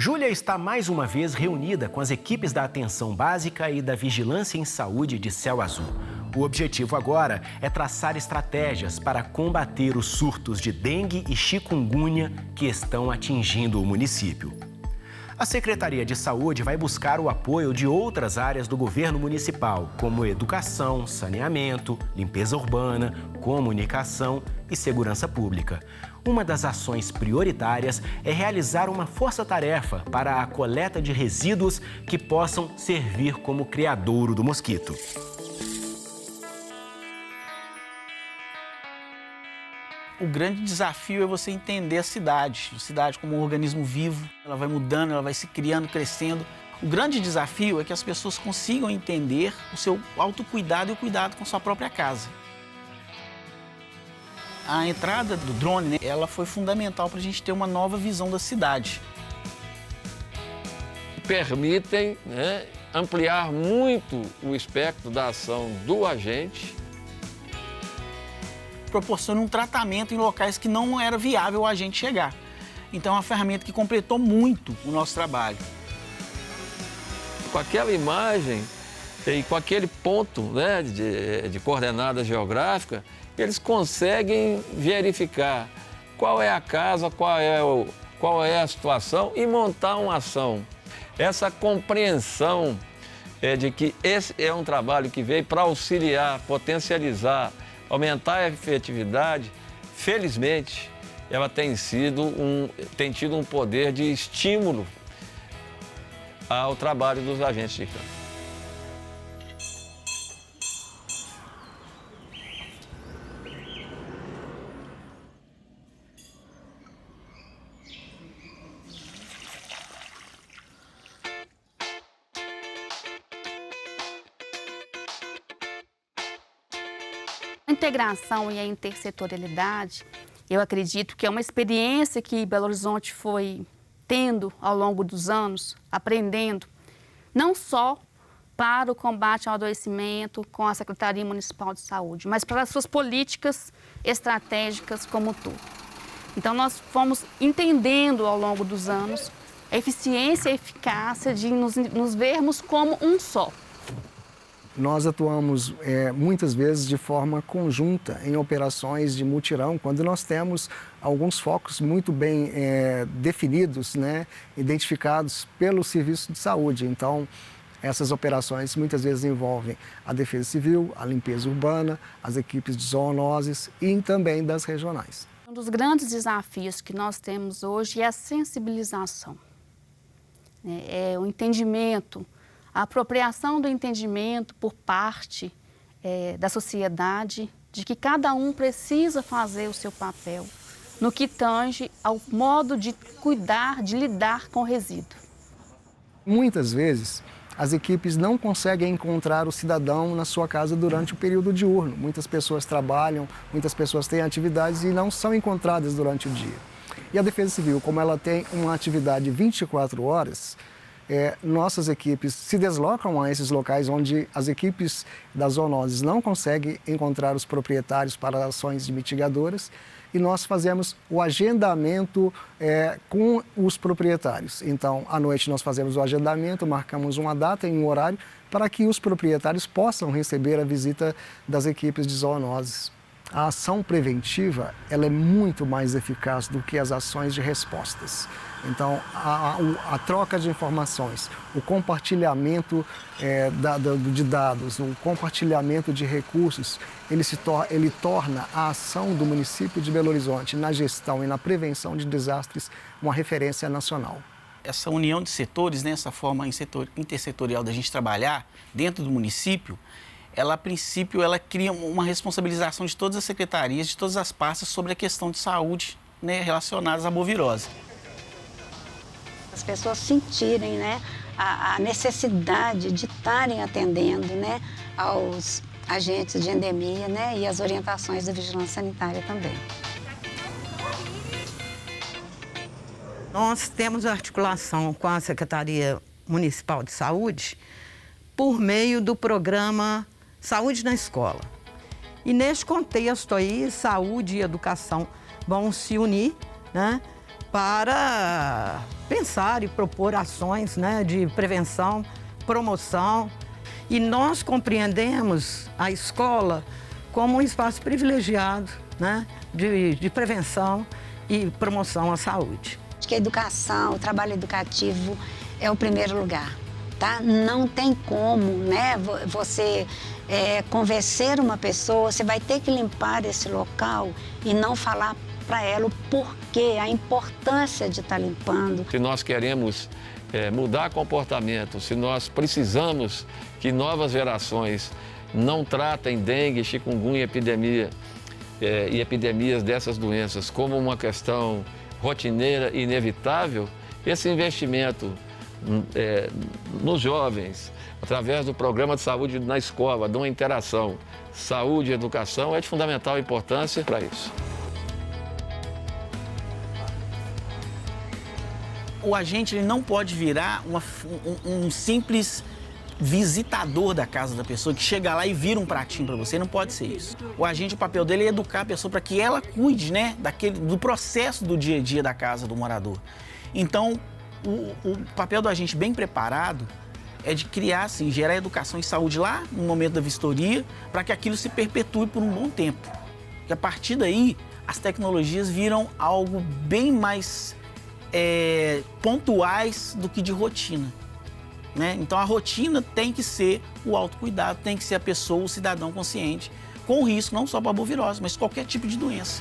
Júlia está mais uma vez reunida com as equipes da Atenção Básica e da Vigilância em Saúde de Céu Azul. O objetivo agora é traçar estratégias para combater os surtos de dengue e chikungunya que estão atingindo o município. A Secretaria de Saúde vai buscar o apoio de outras áreas do governo municipal, como educação, saneamento, limpeza urbana, comunicação e segurança pública. Uma das ações prioritárias é realizar uma força-tarefa para a coleta de resíduos que possam servir como criadouro do mosquito. O grande desafio é você entender a cidade como um organismo vivo. Ela vai mudando, ela vai se criando, crescendo. O grande desafio é que as pessoas consigam entender o seu autocuidado e o cuidado com a sua própria casa. A entrada do drone, ela foi fundamental para a gente ter uma nova visão da cidade. Permitem, ampliar muito o espectro da ação do agente. Proporciona um tratamento em locais que não era viável a gente chegar. Então é uma ferramenta que completou muito o nosso trabalho. Com aquela imagem e com aquele ponto de coordenada geográfica, eles conseguem verificar qual é a casa, qual é a situação e montar uma ação. Essa compreensão de que esse é um trabalho que veio para auxiliar, potencializar, aumentar a efetividade, felizmente, ela tem tido um poder de estímulo ao trabalho dos agentes de campo. A integração e a intersetorialidade, eu acredito que é uma experiência que Belo Horizonte foi tendo ao longo dos anos, aprendendo, não só para o combate ao adoecimento com a Secretaria Municipal de Saúde, mas para as suas políticas estratégicas como um todo. Então, nós fomos entendendo ao longo dos anos a eficiência e a eficácia de nos vermos como um só. Nós atuamos muitas vezes de forma conjunta em operações de mutirão, quando nós temos alguns focos muito bem definidos, identificados pelo Serviço de Saúde. Então, essas operações muitas vezes envolvem a Defesa Civil, a limpeza urbana, as equipes de zoonoses e também das regionais. Um dos grandes desafios que nós temos hoje é a sensibilização, é o entendimento, a apropriação do entendimento por parte da sociedade de que cada um precisa fazer o seu papel no que tange ao modo de cuidar, de lidar com o resíduo. Muitas vezes, as equipes não conseguem encontrar o cidadão na sua casa durante o período diurno. Muitas pessoas trabalham, muitas pessoas têm atividades e não são encontradas durante o dia. E a Defesa Civil, como ela tem uma atividade 24 horas, nossas equipes se deslocam a esses locais onde as equipes das zoonoses não conseguem encontrar os proprietários para ações mitigadoras e nós fazemos o agendamento com os proprietários. Então, à noite nós fazemos o agendamento, marcamos uma data e um horário para que os proprietários possam receber a visita das equipes de zoonoses. A ação preventiva ela é muito mais eficaz do que as ações de respostas. Então, a troca de informações, o compartilhamento de dados, o compartilhamento de recursos, ele torna a ação do município de Belo Horizonte na gestão e na prevenção de desastres uma referência nacional. Essa união de setores, essa forma intersetorial da gente trabalhar dentro do município, ela, a princípio, ela cria uma responsabilização de todas as secretarias, de todas as pastas sobre a questão de saúde relacionadas à bovirose. As pessoas sentirem a necessidade de estarem atendendo aos agentes de endemia e as orientações da vigilância sanitária também. Nós temos articulação com a Secretaria Municipal de Saúde por meio do programa Saúde na Escola. E neste contexto aí, saúde e educação vão se unir, para pensar e propor ações, né, de prevenção, promoção. E nós compreendemos a escola como um espaço privilegiado, né, de prevenção e promoção à saúde. Acho que a educação, o trabalho educativo é o primeiro lugar, tá? Não tem como, né, você convencer uma pessoa, você vai ter que limpar esse local e não falar para ela o porquê, a importância de estar limpando. Se nós queremos mudar comportamento, se nós precisamos que novas gerações não tratem dengue, chikungunya e epidemias dessas doenças como uma questão rotineira e inevitável, esse investimento nos jovens, através do programa de saúde na escola, de uma interação saúde e educação, é de fundamental importância para isso. O agente ele não pode virar um simples visitador da casa da pessoa que chega lá e vira um pratinho para você. Não pode ser isso. O agente, o papel dele é educar a pessoa para que ela cuide, né, do processo do dia a dia da casa do morador. Então, o papel do agente bem preparado é de criar, assim, gerar educação e saúde lá no momento da vistoria para que aquilo se perpetue por um bom tempo. E a partir daí, as tecnologias viram algo bem mais pontuais do que de rotina, né? Então a rotina tem que ser o autocuidado, tem que ser a pessoa, o cidadão consciente, com risco não só para a arbovirose, mas qualquer tipo de doença.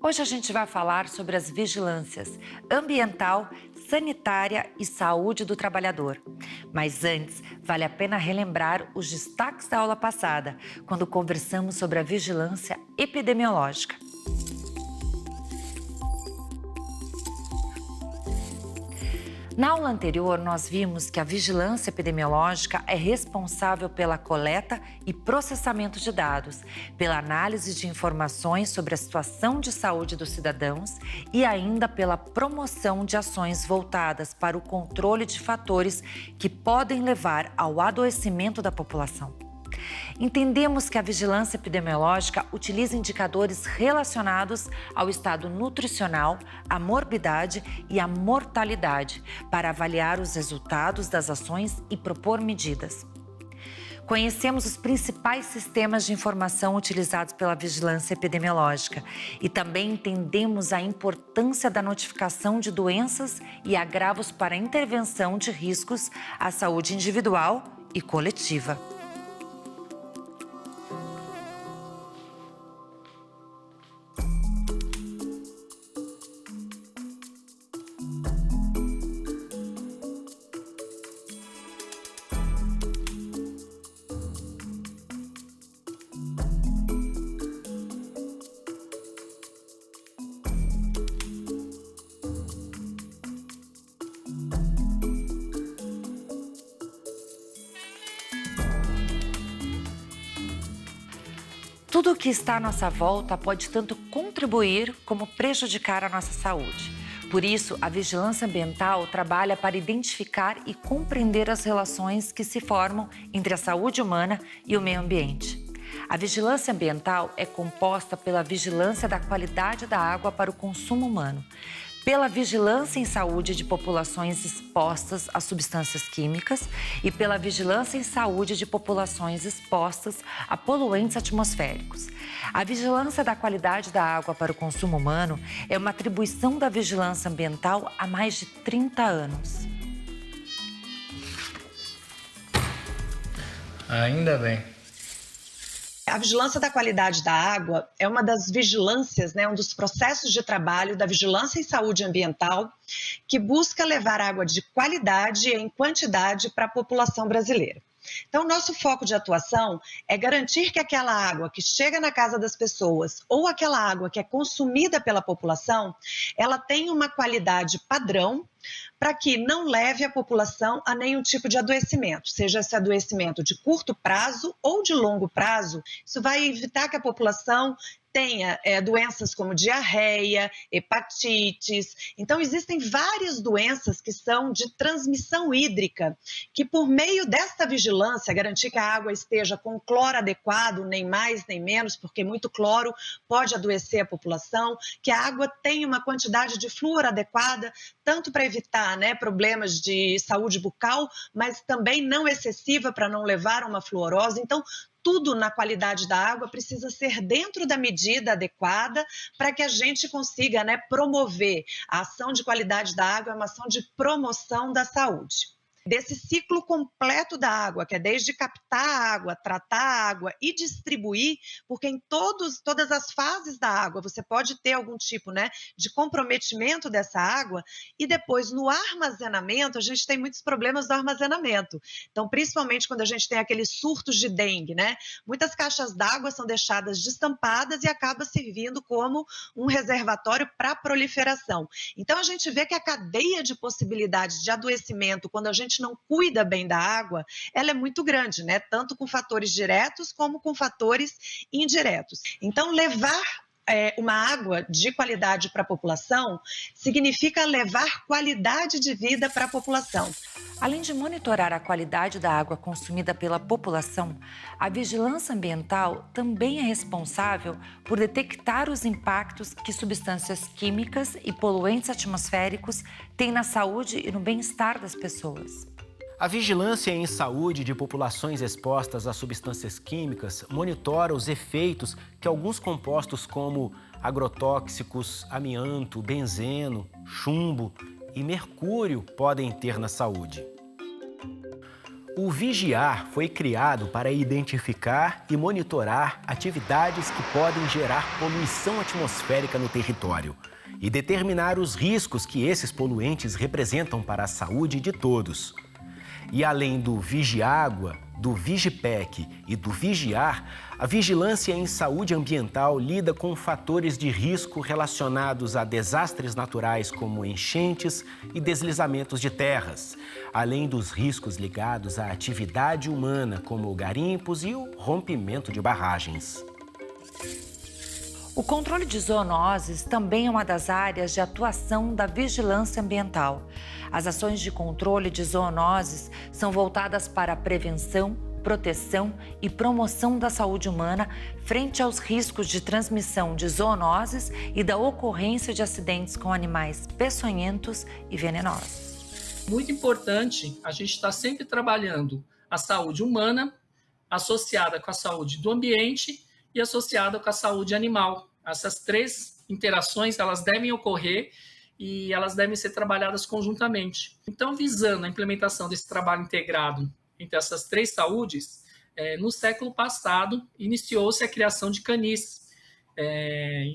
Hoje a gente vai falar sobre as vigilâncias ambiental, sanitária e saúde do trabalhador. Mas antes, vale a pena relembrar os destaques da aula passada, quando conversamos sobre a vigilância epidemiológica. Na aula anterior, nós vimos que a vigilância epidemiológica é responsável pela coleta e processamento de dados, pela análise de informações sobre a situação de saúde dos cidadãos e ainda pela promoção de ações voltadas para o controle de fatores que podem levar ao adoecimento da população. Entendemos que a vigilância epidemiológica utiliza indicadores relacionados ao estado nutricional, à morbidade e à mortalidade para avaliar os resultados das ações e propor medidas. Conhecemos os principais sistemas de informação utilizados pela vigilância epidemiológica e também entendemos a importância da notificação de doenças e agravos para a intervenção de riscos à saúde individual e coletiva. Tudo o que está à nossa volta pode tanto contribuir como prejudicar a nossa saúde. Por isso, a vigilância ambiental trabalha para identificar e compreender as relações que se formam entre a saúde humana e o meio ambiente. A vigilância ambiental é composta pela vigilância da qualidade da água para o consumo humano, pela vigilância em saúde de populações expostas a substâncias químicas e pela vigilância em saúde de populações expostas a poluentes atmosféricos. A vigilância da qualidade da água para o consumo humano é uma atribuição da vigilância ambiental há mais de 30 anos. Ainda bem. A vigilância da qualidade da água é uma das vigilâncias, um dos processos de trabalho da vigilância em saúde ambiental que busca levar água de qualidade e em quantidade para a população brasileira. Então, nosso foco de atuação é garantir que aquela água que chega na casa das pessoas ou aquela água que é consumida pela população, ela tenha uma qualidade padrão para que não leve a população a nenhum tipo de adoecimento, seja esse adoecimento de curto prazo ou de longo prazo. Isso vai evitar que a população tenha doenças como diarreia, hepatites. Então, existem várias doenças que são de transmissão hídrica, que por meio desta vigilância, garantir que a água esteja com cloro adequado, nem mais nem menos, porque muito cloro pode adoecer a população, que a água tenha uma quantidade de flúor adequada, tanto para evitar problemas de saúde bucal, mas também não excessiva para não levar a uma fluorose. Então, tudo na qualidade da água precisa ser dentro da medida adequada para que a gente consiga promover a ação de qualidade da água, é uma ação de promoção da saúde. Desse ciclo completo da água, que é desde captar a água, tratar a água e distribuir, porque em todas as fases da água você pode ter algum tipo de comprometimento dessa água, e depois no armazenamento, a gente tem muitos problemas do armazenamento. Então, principalmente quando a gente tem aqueles surtos de dengue, muitas caixas d'água são deixadas destampadas e acaba servindo como um reservatório para proliferação. Então, a gente vê que a cadeia de possibilidades de adoecimento, quando a gente não cuida bem da água, ela é muito grande, tanto com fatores diretos como com fatores indiretos. Então, levar uma água de qualidade para a população significa levar qualidade de vida para a população. Além de monitorar a qualidade da água consumida pela população, a vigilância ambiental também é responsável por detectar os impactos que substâncias químicas e poluentes atmosféricos têm na saúde e no bem-estar das pessoas. A vigilância em saúde de populações expostas a substâncias químicas monitora os efeitos que alguns compostos como agrotóxicos, amianto, benzeno, chumbo e mercúrio podem ter na saúde. O Vigiar foi criado para identificar e monitorar atividades que podem gerar poluição atmosférica no território e determinar os riscos que esses poluentes representam para a saúde de todos. E além do Vigiágua, do Vigipec e do Vigiar, a vigilância em saúde ambiental lida com fatores de risco relacionados a desastres naturais como enchentes e deslizamentos de terras, além dos riscos ligados à atividade humana, como garimpos e o rompimento de barragens. O controle de zoonoses também é uma das áreas de atuação da vigilância ambiental. As ações de controle de zoonoses são voltadas para a prevenção, proteção e promoção da saúde humana frente aos riscos de transmissão de zoonoses e da ocorrência de acidentes com animais peçonhentos e venenosos. Muito importante, a gente está sempre trabalhando a saúde humana associada com a saúde do ambiente e associada com a saúde animal. Essas três interações, elas devem ocorrer e elas devem ser trabalhadas conjuntamente. Então, visando a implementação desse trabalho integrado entre essas três saúdes, no século passado, iniciou-se a criação de canis.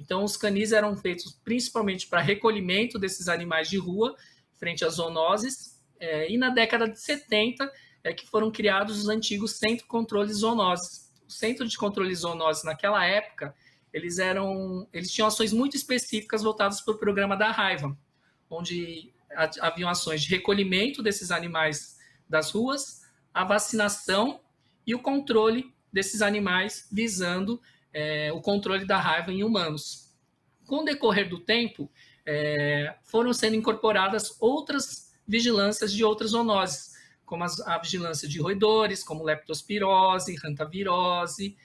Então, os canis eram feitos principalmente para recolhimento desses animais de rua, frente às zoonoses, e na década de 70 que foram criados os antigos Centro de Controle de Zoonoses. O Centro de Controle de Zoonoses, naquela época, eles tinham ações muito específicas voltadas para o programa da raiva, onde haviam ações de recolhimento desses animais das ruas, a vacinação e o controle desses animais, visando o controle da raiva em humanos. Com o decorrer do tempo, foram sendo incorporadas outras vigilâncias de outras zoonoses, como a vigilância de roedores, como leptospirose, hantavirose,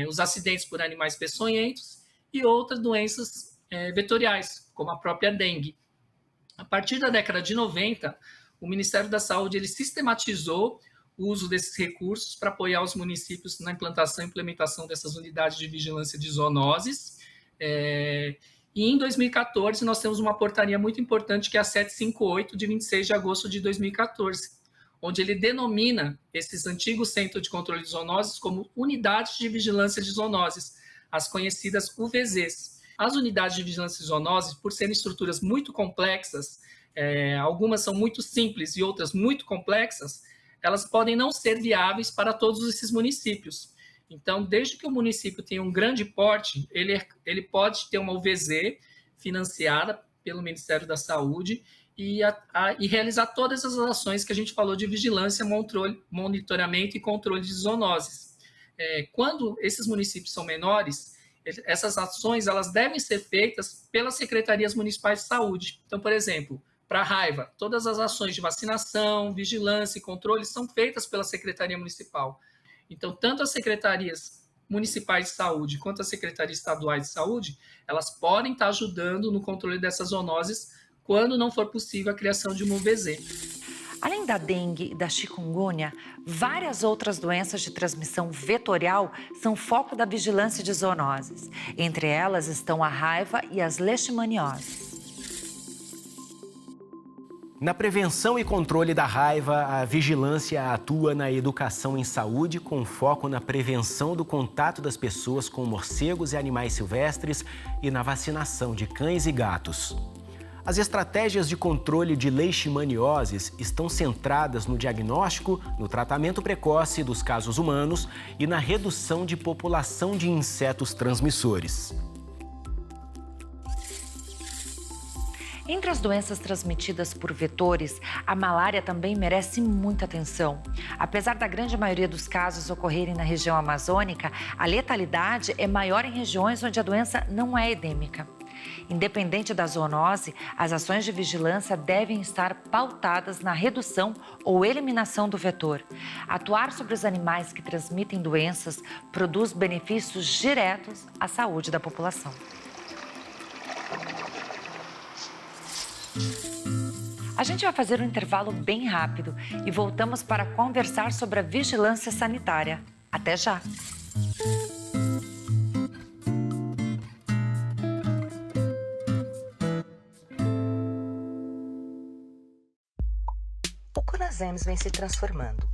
os acidentes por animais peçonhentos e outras doenças vetoriais, como a própria dengue. A partir da década de 90, o Ministério da Saúde ele sistematizou o uso desses recursos para apoiar os municípios na implantação e implementação dessas unidades de vigilância de zoonoses. E em 2014, nós temos uma portaria muito importante, que é a 758, de 26 de agosto de 2014, onde ele denomina esses antigos Centros de Controle de Zoonoses como Unidades de Vigilância de Zoonoses, as conhecidas UVZs. As unidades de vigilância de zoonoses, por serem estruturas muito complexas, algumas são muito simples e outras muito complexas, elas podem não ser viáveis para todos esses municípios. Então, desde que o município tenha um grande porte, ele pode ter uma UVZ financiada pelo Ministério da Saúde e realizar todas as ações que a gente falou de vigilância, monitoramento e controle de zoonoses. Quando esses municípios são menores, essas ações elas devem ser feitas pelas secretarias municipais de saúde. Então, por exemplo, para a raiva, todas as ações de vacinação, vigilância e controle são feitas pela Secretaria Municipal. Então, tanto as secretarias municipais de saúde quanto as secretarias estaduais de saúde, elas podem estar ajudando no controle dessas zoonoses quando não for possível a criação de uma UVZ. Além da dengue e da chikungunya, várias outras doenças de transmissão vetorial são foco da vigilância de zoonoses. Entre elas estão a raiva e as leishmanioses. Na prevenção e controle da raiva, a vigilância atua na educação em saúde com foco na prevenção do contato das pessoas com morcegos e animais silvestres e na vacinação de cães e gatos. As estratégias de controle de leishmanioses estão centradas no diagnóstico, no tratamento precoce dos casos humanos e na redução de população de insetos transmissores. Entre as doenças transmitidas por vetores, a malária também merece muita atenção. Apesar da grande maioria dos casos ocorrerem na região amazônica, a letalidade é maior em regiões onde a doença não é endêmica. Independente da zoonose, as ações de vigilância devem estar pautadas na redução ou eliminação do vetor. Atuar sobre os animais que transmitem doenças produz benefícios diretos à saúde da população. A gente vai fazer um intervalo bem rápido e voltamos para conversar sobre a vigilância sanitária. Até já! O CONASEMS vem se transformando.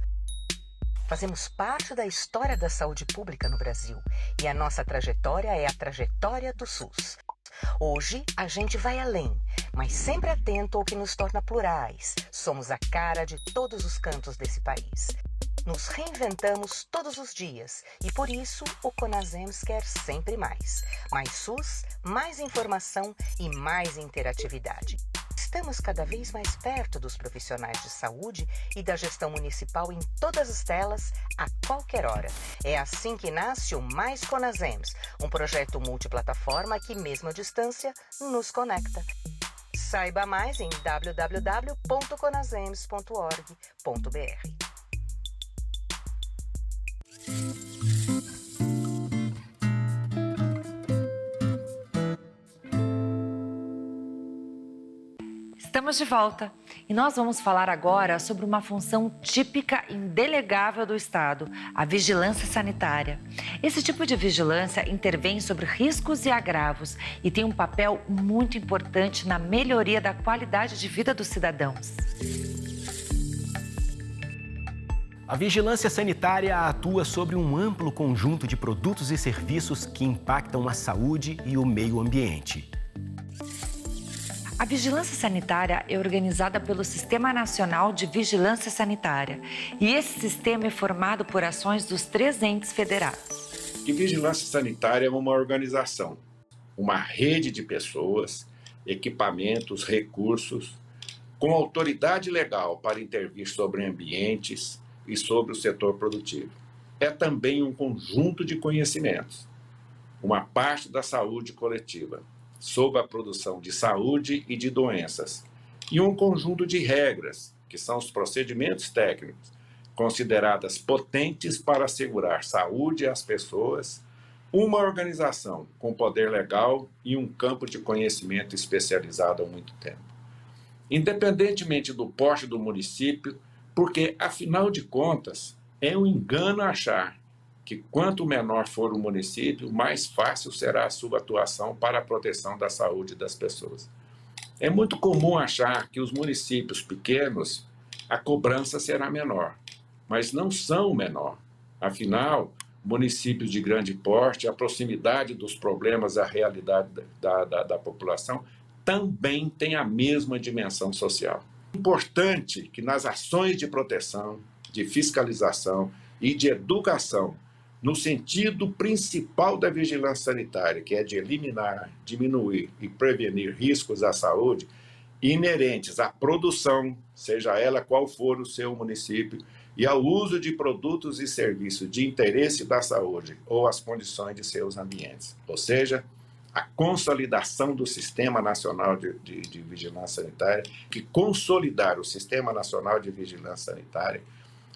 Fazemos parte da história da saúde pública no Brasil e a nossa trajetória é a trajetória do SUS. Hoje, a gente vai além, mas sempre atento ao que nos torna plurais. Somos a cara de todos os cantos desse país. Nos reinventamos todos os dias e, por isso, o CONASEMS quer sempre mais. Mais SUS, mais informação e mais interatividade. Estamos cada vez mais perto dos profissionais de saúde e da gestão municipal em todas as telas, a qualquer hora. É assim que nasce o Mais CONASEMS, um projeto multiplataforma que, mesmo à distância, nos conecta. Saiba mais em www.conasems.org.br. Estamos de volta e nós vamos falar agora sobre uma função típica e indelegável do Estado, a vigilância sanitária. Esse tipo de vigilância intervém sobre riscos e agravos e tem um papel muito importante na melhoria da qualidade de vida dos cidadãos. A vigilância sanitária atua sobre um amplo conjunto de produtos e serviços que impactam a saúde e o meio ambiente. A vigilância sanitária é organizada pelo Sistema Nacional de Vigilância Sanitária e esse sistema é formado por ações dos 3 entes federados. E vigilância sanitária é uma organização, uma rede de pessoas, equipamentos, recursos, com autoridade legal para intervir sobre ambientes e sobre o setor produtivo. É também um conjunto de conhecimentos, uma parte da saúde coletiva, sobre a produção de saúde e de doenças, e um conjunto de regras, que são os procedimentos técnicos, consideradas potentes para assegurar saúde às pessoas, uma organização com poder legal e um campo de conhecimento especializado há muito tempo. Independentemente do porte do município, porque, afinal de contas, é um engano achar que quanto menor for o município, mais fácil será a sua atuação para a proteção da saúde das pessoas. É muito comum achar que os municípios pequenos, a cobrança será menor, mas não são menor. Afinal, municípios de grande porte, a proximidade dos problemas à realidade da população também tem a mesma dimensão social. É importante que nas ações de proteção, de fiscalização e de educação, no sentido principal da vigilância sanitária, que é de eliminar, diminuir e prevenir riscos à saúde, inerentes à produção, seja ela qual for o seu município, e ao uso de produtos e serviços de interesse da saúde ou as condições de seus ambientes. Ou seja, a consolidação do Sistema Nacional de Vigilância Sanitária, que consolidar o Sistema Nacional de Vigilância Sanitária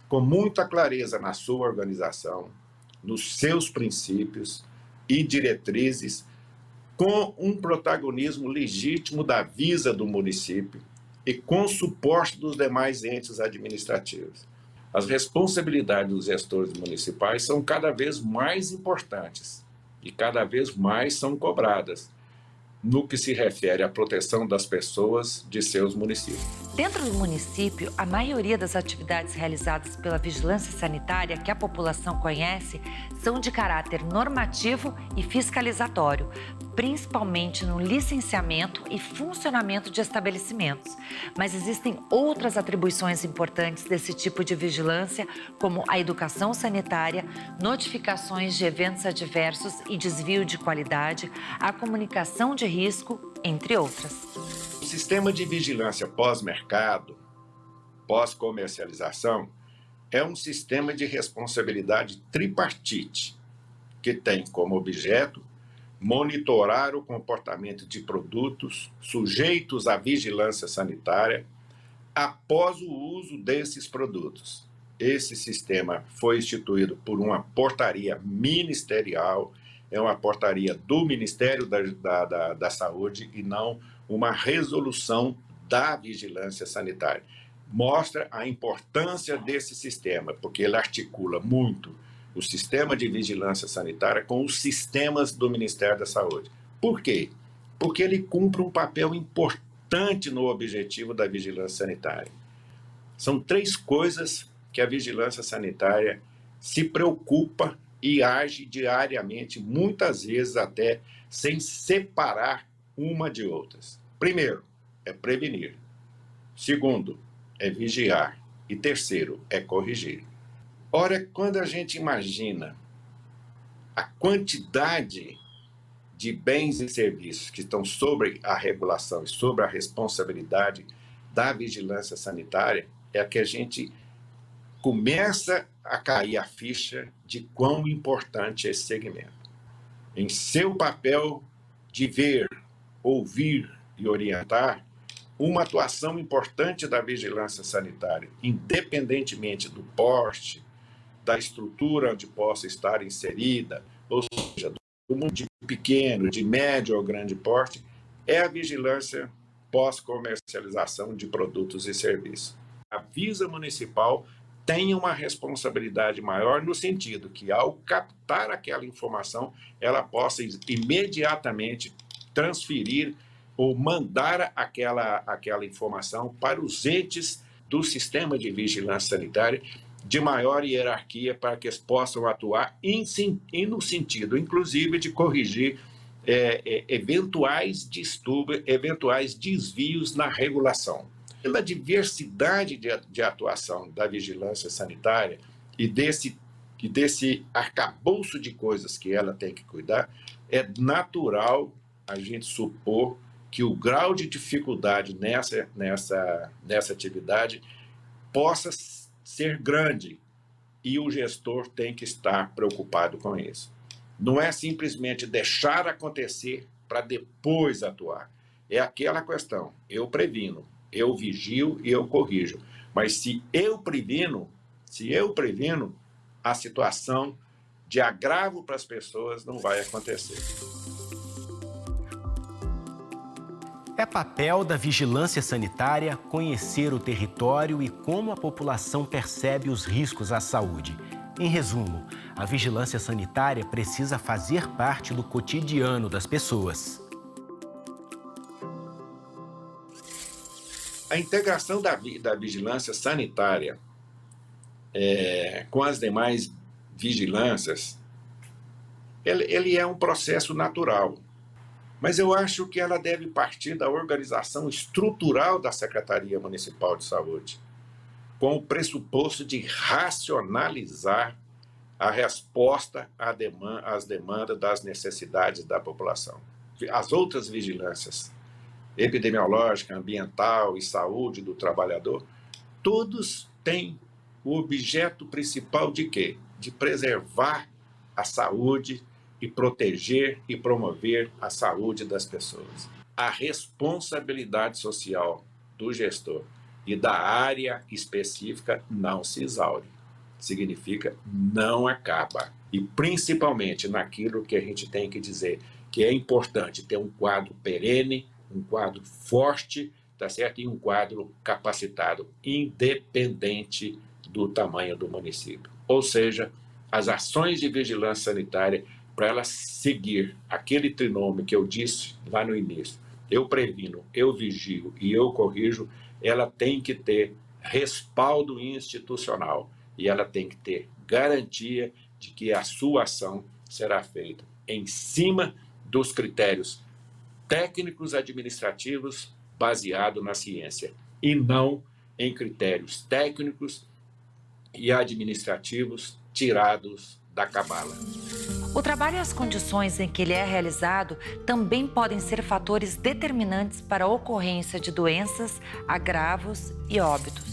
com muita clareza na sua organização, nos seus princípios e diretrizes, com um protagonismo legítimo da Visa do município e com suporte dos demais entes administrativos. As responsabilidades dos gestores municipais são cada vez mais importantes e cada vez mais são cobradas no que se refere à proteção das pessoas de seus municípios. Dentro do município, a maioria das atividades realizadas pela vigilância sanitária que a população conhece são de caráter normativo e fiscalizatório, principalmente no licenciamento e funcionamento de estabelecimentos. Mas existem outras atribuições importantes desse tipo de vigilância, como a educação sanitária, notificações de eventos adversos e desvio de qualidade, a comunicação de risco, entre outras. O sistema de vigilância pós-mercado, pós-comercialização, é um sistema de responsabilidade tripartite, que tem como objeto monitorar o comportamento de produtos sujeitos à vigilância sanitária após o uso desses produtos. Esse sistema foi instituído por uma portaria ministerial, é uma portaria do Ministério da Saúde e não uma resolução da vigilância sanitária. Mostra a importância desse sistema, porque ele articula muito o sistema de vigilância sanitária com os sistemas do Ministério da Saúde. Por quê? Porque ele cumpre um papel importante no objetivo da vigilância sanitária. São 3 coisas que a vigilância sanitária se preocupa e age diariamente, muitas vezes até sem separar uma de outras. Primeiro, é prevenir. Segundo, é vigiar. E terceiro, é corrigir. Ora, quando a gente imagina a quantidade de bens e serviços que estão sobre a regulação e sobre a responsabilidade da vigilância sanitária, é que a gente começa a cair a ficha de quão importante é esse segmento. Em seu papel de ver, ouvir e orientar, uma atuação importante da vigilância sanitária, independentemente do porte, da estrutura onde possa estar inserida, ou seja, do mundo de pequeno, de médio ou grande porte, é a vigilância pós-comercialização de produtos e serviços. A Visa Municipal tem uma responsabilidade maior no sentido que, ao captar aquela informação, ela possa imediatamente transferir ou mandar aquela informação para os entes do sistema de vigilância sanitária de maior hierarquia para que eles possam atuar e no sentido, inclusive, de corrigir eventuais distúrbios, eventuais desvios na regulação. Pela diversidade de atuação da vigilância sanitária e desse arcabouço de coisas que ela tem que cuidar, é natural a gente supor que o grau de dificuldade nessa atividade possa ser grande e o gestor tem que estar preocupado com isso. Não é simplesmente deixar acontecer para depois atuar. É aquela questão, eu previno, eu vigio e eu corrijo. Mas se eu previno, a situação de agravo para as pessoas não vai acontecer. É papel da vigilância sanitária conhecer o território e como a população percebe os riscos à saúde. Em resumo, a vigilância sanitária precisa fazer parte do cotidiano das pessoas. A integração da vigilância sanitária com as demais vigilâncias, ele é um processo natural. Mas eu acho que ela deve partir da organização estrutural da Secretaria Municipal de Saúde, com o pressuposto de racionalizar a resposta às demandas das necessidades da população. As outras vigilâncias, epidemiológica, ambiental e saúde do trabalhador, todos têm o objeto principal de quê? De preservar a saúde e proteger e promover a saúde das pessoas. A responsabilidade social do gestor e da área específica não se exaure. Significa não acaba. E principalmente naquilo que a gente tem que dizer, que é importante ter um quadro perene, um quadro forte, tá certo? E um quadro capacitado, independente do tamanho do município. Ou seja, as ações de vigilância sanitária, para elas seguir aquele trinômio que eu disse lá no início, eu previno, eu vigio e eu corrijo, ela tem que ter respaldo institucional e ela tem que ter garantia de que a sua ação será feita em cima dos critérios técnicos administrativos baseado na ciência e não em critérios técnicos e administrativos tirados da cabala. O trabalho e as condições em que ele é realizado também podem ser fatores determinantes para a ocorrência de doenças, agravos e óbitos.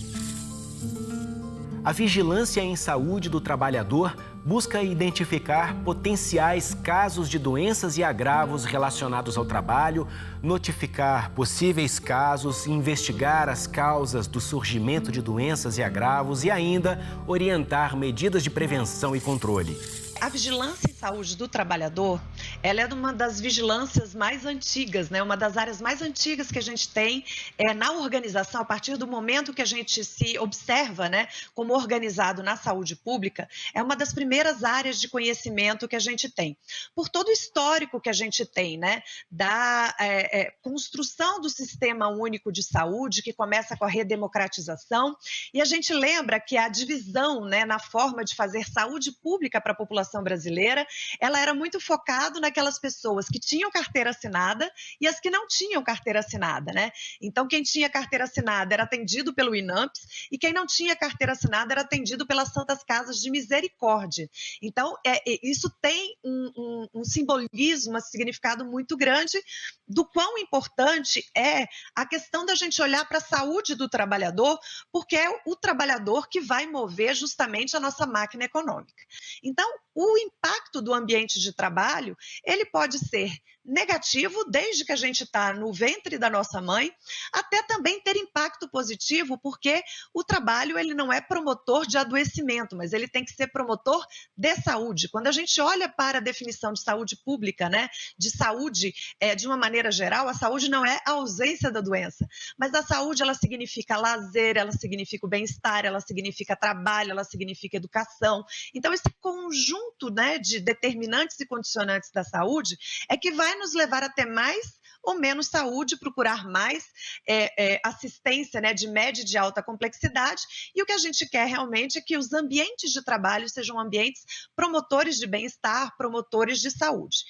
A vigilância em saúde do trabalhador busca identificar potenciais casos de doenças e agravos relacionados ao trabalho, notificar possíveis casos, investigar as causas do surgimento de doenças e agravos e ainda orientar medidas de prevenção e controle. A vigilância em saúde do trabalhador, ela é uma das vigilâncias mais antigas, né? Uma das áreas mais antigas que a gente tem na organização, a partir do momento que a gente se observa, né, como organizado na saúde pública, é uma das primeiras áreas de conhecimento que a gente tem. Por todo o histórico que a gente tem, né, da construção do Sistema Único de Saúde, que começa com a redemocratização, e a gente lembra que a divisão, né, na forma de fazer saúde pública para a população brasileira, ela era muito focado naquelas pessoas que tinham carteira assinada e as que não tinham carteira assinada, né? Então, quem tinha carteira assinada era atendido pelo INAMPS e quem não tinha carteira assinada era atendido pelas Santas Casas de Misericórdia. Então, isso tem um simbolismo, um significado muito grande do quão importante é a questão da gente olhar para a saúde do trabalhador, porque é o trabalhador que vai mover justamente a nossa máquina econômica. Então, o impacto do ambiente de trabalho, ele pode ser negativo, desde que a gente está no ventre da nossa mãe, até também ter impacto positivo, porque o trabalho ele não é promotor de adoecimento, mas ele tem que ser promotor de saúde. Quando a gente olha para a definição de saúde pública, né, de saúde de uma maneira geral, a saúde não é a ausência da doença, mas a saúde ela significa lazer, ela significa o bem-estar, ela significa trabalho, ela significa educação. Então, esse conjunto, né, de determinantes e condicionantes da saúde é que vai nos levar a ter mais ou menos saúde, procurar mais assistência, né, de média e de alta complexidade, e o que a gente quer realmente é que os ambientes de trabalho sejam ambientes promotores de bem-estar, promotores de saúde.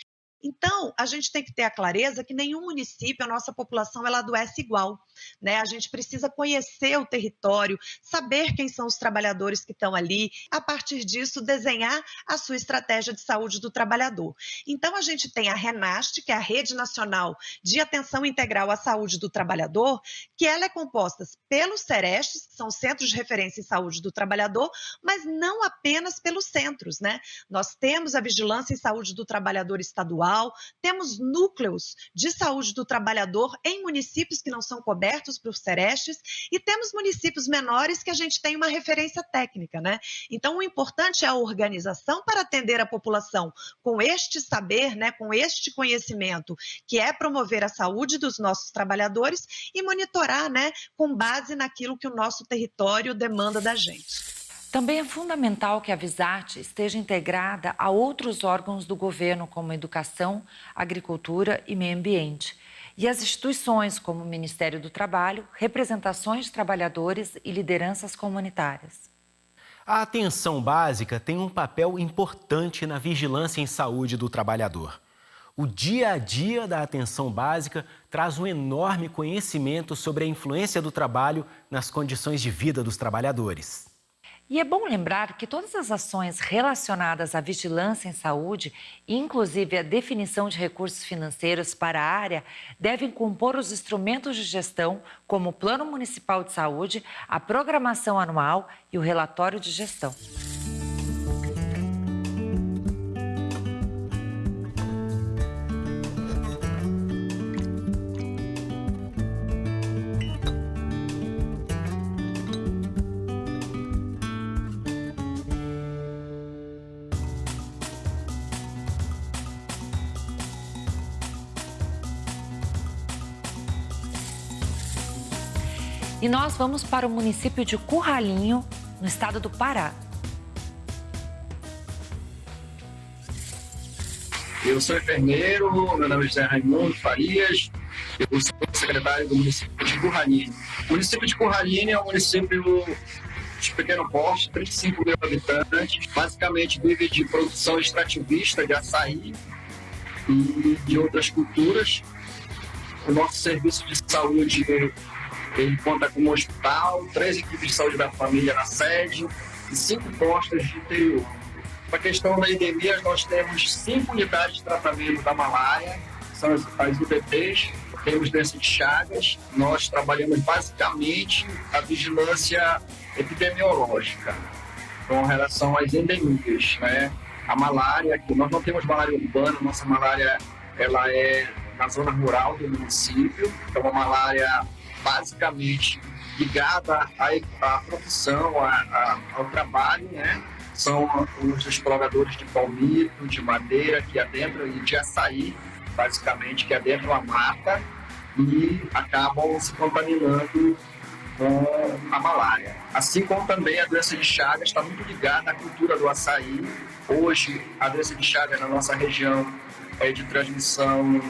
Então, a gente tem que ter a clareza que nenhum município, a nossa população, ela adoece igual, né? A gente precisa conhecer o território, saber quem são os trabalhadores que estão ali, a partir disso, desenhar a sua estratégia de saúde do trabalhador. Então, a gente tem a RENAST, que é a Rede Nacional de Atenção Integral à Saúde do Trabalhador, que ela é composta pelos CERESTs, que são Centros de Referência em Saúde do Trabalhador, mas não apenas pelos centros, né? Nós temos a Vigilância em Saúde do Trabalhador Estadual, temos núcleos de saúde do trabalhador em municípios que não são cobertos por CERESTs e temos municípios menores que a gente tem uma referência técnica, né? Então, o importante é a organização para atender a população com este saber, né, com este conhecimento, que é promover a saúde dos nossos trabalhadores e monitorar, né, com base naquilo que o nosso território demanda da gente. Também é fundamental que a Visart esteja integrada a outros órgãos do governo, como Educação, Agricultura e Meio Ambiente, e as instituições como o Ministério do Trabalho, representações de trabalhadores e lideranças comunitárias. A atenção básica tem um papel importante na vigilância em saúde do trabalhador. O dia a dia da atenção básica traz um enorme conhecimento sobre a influência do trabalho nas condições de vida dos trabalhadores. E é bom lembrar que todas as ações relacionadas à vigilância em saúde, inclusive a definição de recursos financeiros para a área, devem compor os instrumentos de gestão, como o Plano Municipal de Saúde, a programação anual e o relatório de gestão. E nós vamos para o município de Curralinho, no estado do Pará. Eu sou enfermeiro, meu nome é José Raimundo Farias, eu sou secretário do município de Curralinho. O município de Curralinho é um município de pequeno porte, 35 mil habitantes, basicamente vive de produção extrativista de açaí e de outras culturas. O nosso serviço de saúde, ele conta com um hospital, 3 equipes de saúde da família na sede e 5 postos de interior. Para a questão da endemia, nós temos 5 unidades de tratamento da malária, são as UBPs, temos doença de Chagas. Nós trabalhamos basicamente a vigilância epidemiológica com relação às endemias, né? A malária, que nós não temos malária urbana, nossa malária ela é na zona rural do município, é uma malária basicamente ligada à profissão, ao trabalho, né? São os exploradores de palmito, de madeira que adentram e de açaí, basicamente, que adentram a mata e acabam se contaminando com a malária. Assim como também a doença de Chagas está muito ligada à cultura do açaí. Hoje, a doença de Chagas na nossa região é de transmissão,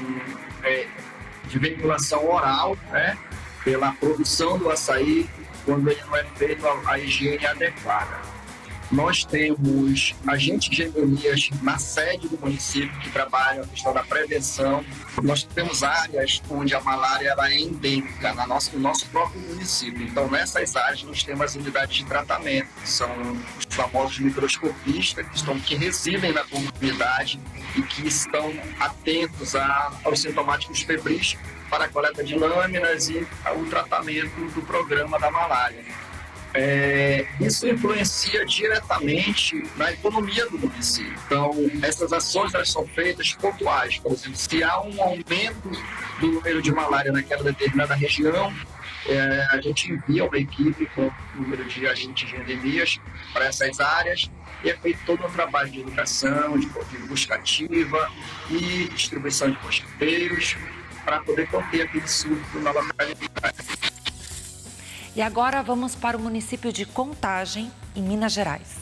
de veiculação oral, né? Pela produção do açaí, quando ele não é feito a higiene adequada. Nós temos agentes de endemias na sede do município que trabalham a questão da prevenção. Nós temos áreas onde a malária ela é endêmica no nosso próprio município. Então, nessas áreas, nós temos as unidades de tratamento, que são os famosos microscopistas, que residem na comunidade e que estão atentos aos sintomáticos febris para a coleta de lâminas e o tratamento do programa da malária. Isso influencia diretamente na economia do município. Então, essas ações elas são feitas pontuais. Por exemplo, se há um aumento do número de malária naquela determinada região, a gente envia uma equipe com o número de agentes de endemias para essas áreas e é feito todo um trabalho de educação, de busca ativa e distribuição de mosquiteiros para poder conter aquele surto na localidade. E agora vamos para o município de Contagem, em Minas Gerais.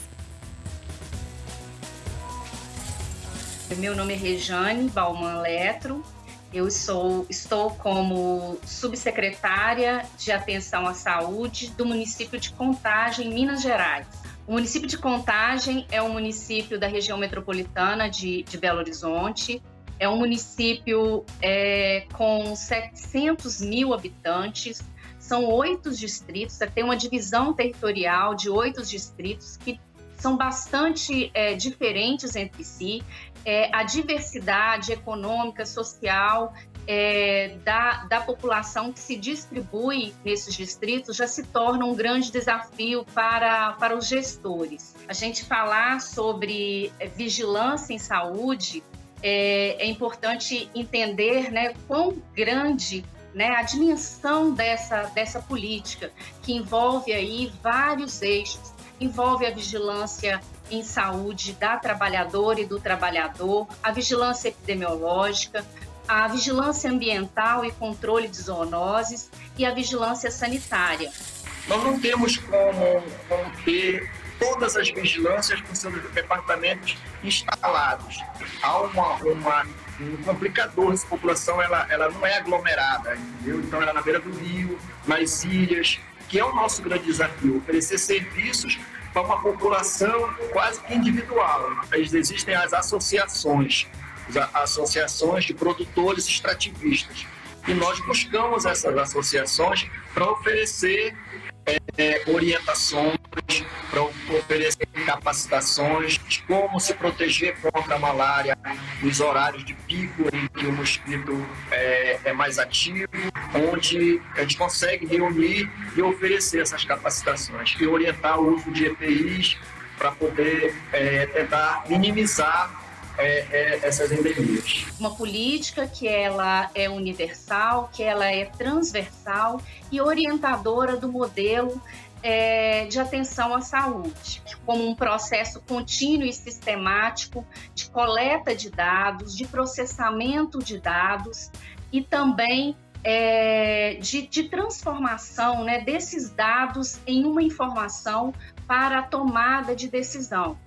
Meu nome é Rejane Bauman Letro. Eu estou como subsecretária de Atenção à Saúde do município de Contagem, Minas Gerais. O município de Contagem é um município da região metropolitana de Belo Horizonte. É um município com 700 mil habitantes. São 8 distritos, tem uma divisão territorial de 8 distritos que são bastante diferentes entre si. A diversidade econômica, social da população que se distribui nesses distritos já se torna um grande desafio para os gestores. A gente falar sobre vigilância em saúde, é importante entender, né, quão grande, né, a dimensão dessa política, que envolve aí vários eixos, envolve a vigilância em saúde da trabalhadora e do trabalhador, a vigilância epidemiológica, a vigilância ambiental e controle de zoonoses e a vigilância sanitária. Nós não temos como ter todas as vigilâncias com seus departamentos instalados. Há um complicador, essa população ela não é aglomerada, entendeu? Então ela é na beira do rio, nas ilhas, que é o nosso grande desafio, oferecer serviços para uma população quase que individual. Existem as associações de produtores extrativistas, e nós buscamos essas associações para oferecer orientações, para oferecer capacitações de como se proteger contra a malária nos horários de pico em que o mosquito é mais ativo, onde a gente consegue reunir e oferecer essas capacitações e orientar o uso de EPIs para poder tentar minimizar essas endemias. Uma política que ela é universal, que ela é transversal e orientadora do modelo de atenção à saúde, como um processo contínuo e sistemático de coleta de dados, de processamento de dados e também de transformação, né, desses dados em uma informação para a tomada de decisão.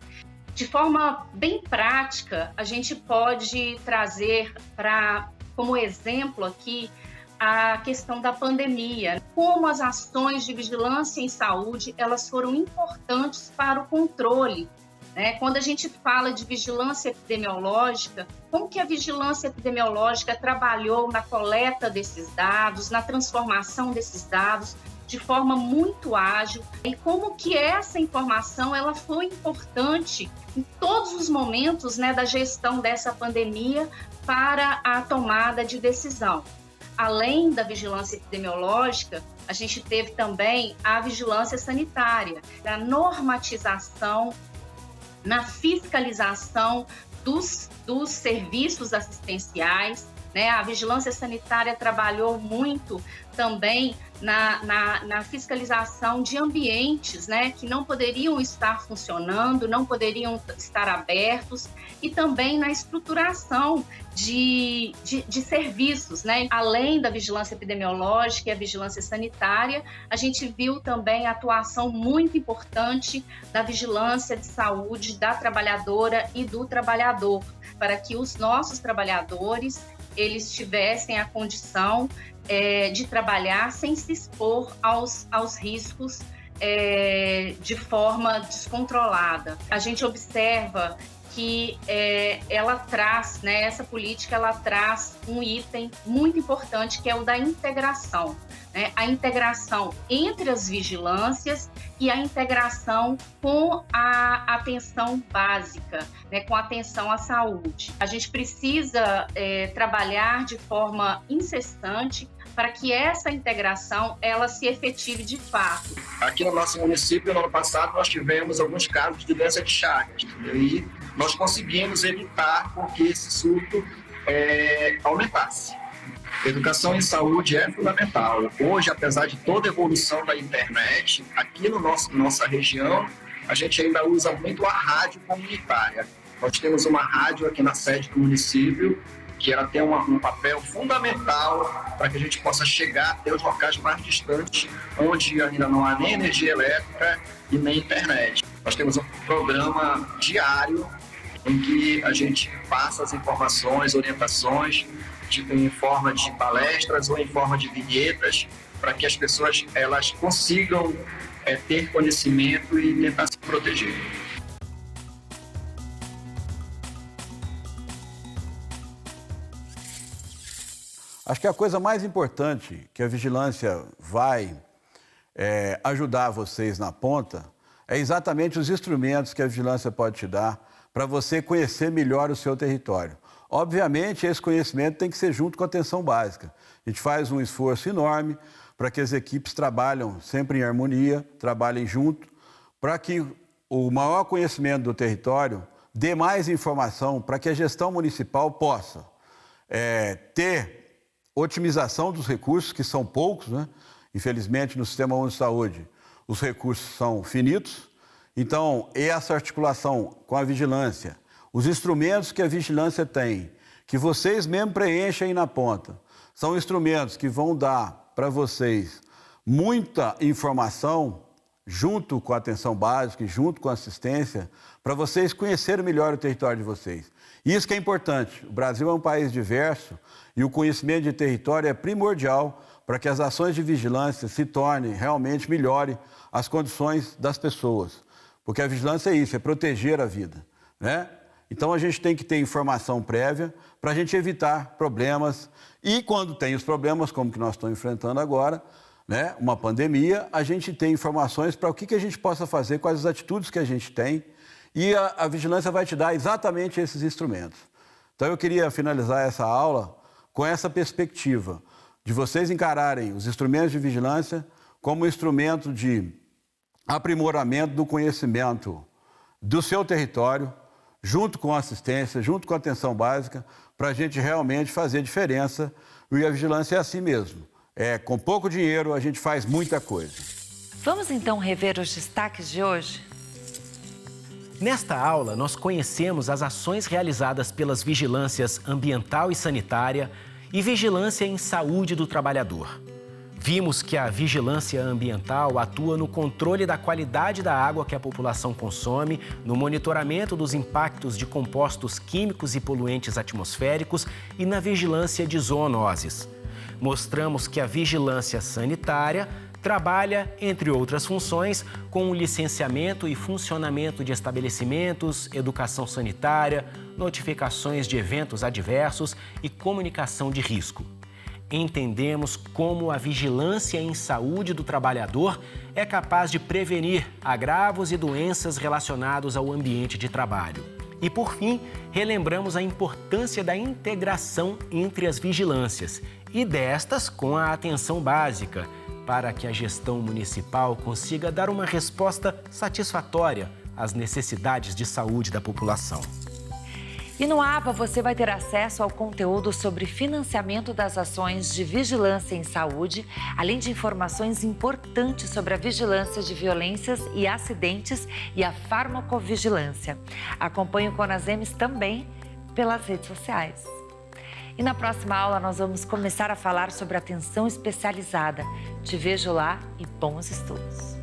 De forma bem prática, a gente pode trazer como exemplo aqui a questão da pandemia, como as ações de vigilância em saúde, elas foram importantes para o controle, né? Quando a gente fala de vigilância epidemiológica, como que a vigilância epidemiológica trabalhou na coleta desses dados, na transformação desses dados de forma muito ágil, e como que essa informação ela foi importante em todos os momentos, né, da gestão dessa pandemia para a tomada de decisão. Além da vigilância epidemiológica, a gente teve também a vigilância sanitária, a normatização, na fiscalização dos serviços assistenciais, né? A vigilância sanitária trabalhou muito também na fiscalização de ambientes, né, que não poderiam estar funcionando, não poderiam estar abertos, e também na estruturação de serviços, né? Além da vigilância epidemiológica e a vigilância sanitária, a gente viu também a atuação muito importante da vigilância de saúde da trabalhadora e do trabalhador, para que os nossos trabalhadores eles tivessem a condição de trabalhar sem se expor aos riscos de forma descontrolada. A gente observa que ela traz, né, essa política ela traz um item muito importante, que é o da integração, né? A integração entre as vigilâncias e a integração com a atenção básica, né, com a atenção à saúde. A gente precisa trabalhar de forma incessante para que essa integração ela se efetive de fato. Aqui no nosso município, no ano passado, nós tivemos alguns casos de doença de Chagas, e nós conseguimos evitar que esse surto aumentasse. Educação em saúde é fundamental. Hoje, apesar de toda a evolução da internet, aqui no nossa região, a gente ainda usa muito a rádio comunitária. Nós temos uma rádio aqui na sede do município, que ela tem um papel fundamental para que a gente possa chegar até os locais mais distantes, onde ainda não há nem energia elétrica e nem internet. Nós temos um programa diário em que a gente passa as informações, orientações, em forma de palestras ou em forma de vinhetas, para que as pessoas elas consigam ter conhecimento e tentar se proteger. Acho que a coisa mais importante que a vigilância vai ajudar vocês na ponta é exatamente os instrumentos que a vigilância pode te dar para você conhecer melhor o seu território. Obviamente, esse conhecimento tem que ser junto com a atenção básica. A gente faz um esforço enorme para que as equipes trabalhem sempre em harmonia, trabalhem junto, para que o maior conhecimento do território dê mais informação para que a gestão municipal possa ter otimização dos recursos, que são poucos, né? Infelizmente, no Sistema Único de Saúde, os recursos são finitos. Então, essa articulação com a vigilância, os instrumentos que a vigilância tem, que vocês mesmo preenchem aí na ponta, são instrumentos que vão dar para vocês muita informação, junto com a atenção básica e junto com a assistência, para vocês conhecerem melhor o território de vocês. Isso que é importante. O Brasil é um país diverso e o conhecimento de território é primordial para que as ações de vigilância se tornem realmente melhorem as condições das pessoas. Porque a vigilância é isso, é proteger a vida, né? Então a gente tem que ter informação prévia para a gente evitar problemas. E quando tem os problemas, como que nós estamos enfrentando agora, né, uma pandemia, a gente tem informações para o que a gente possa fazer, quais as atitudes que a gente tem, e a vigilância vai te dar exatamente esses instrumentos. Então, eu queria finalizar essa aula com essa perspectiva de vocês encararem os instrumentos de vigilância como instrumento de aprimoramento do conhecimento do seu território, junto com a assistência, junto com a atenção básica, para a gente realmente fazer diferença. E a vigilância é assim mesmo. Com pouco dinheiro a gente faz muita coisa. Vamos então rever os destaques de hoje? Nesta aula, nós conhecemos as ações realizadas pelas vigilâncias ambiental e sanitária e vigilância em saúde do trabalhador. Vimos que a vigilância ambiental atua no controle da qualidade da água que a população consome, no monitoramento dos impactos de compostos químicos e poluentes atmosféricos e na vigilância de zoonoses. Mostramos que a vigilância sanitária trabalha, entre outras funções, com o licenciamento e funcionamento de estabelecimentos, educação sanitária, notificações de eventos adversos e comunicação de risco. Entendemos como a vigilância em saúde do trabalhador é capaz de prevenir agravos e doenças relacionados ao ambiente de trabalho. E, por fim, relembramos a importância da integração entre as vigilâncias e destas com a atenção básica, para que a gestão municipal consiga dar uma resposta satisfatória às necessidades de saúde da população. E no ABA você vai ter acesso ao conteúdo sobre financiamento das ações de vigilância em saúde, além de informações importantes sobre a vigilância de violências e acidentes e a farmacovigilância. Acompanhe o Conasems também pelas redes sociais. E na próxima aula nós vamos começar a falar sobre atenção especializada. Te vejo lá e bons estudos!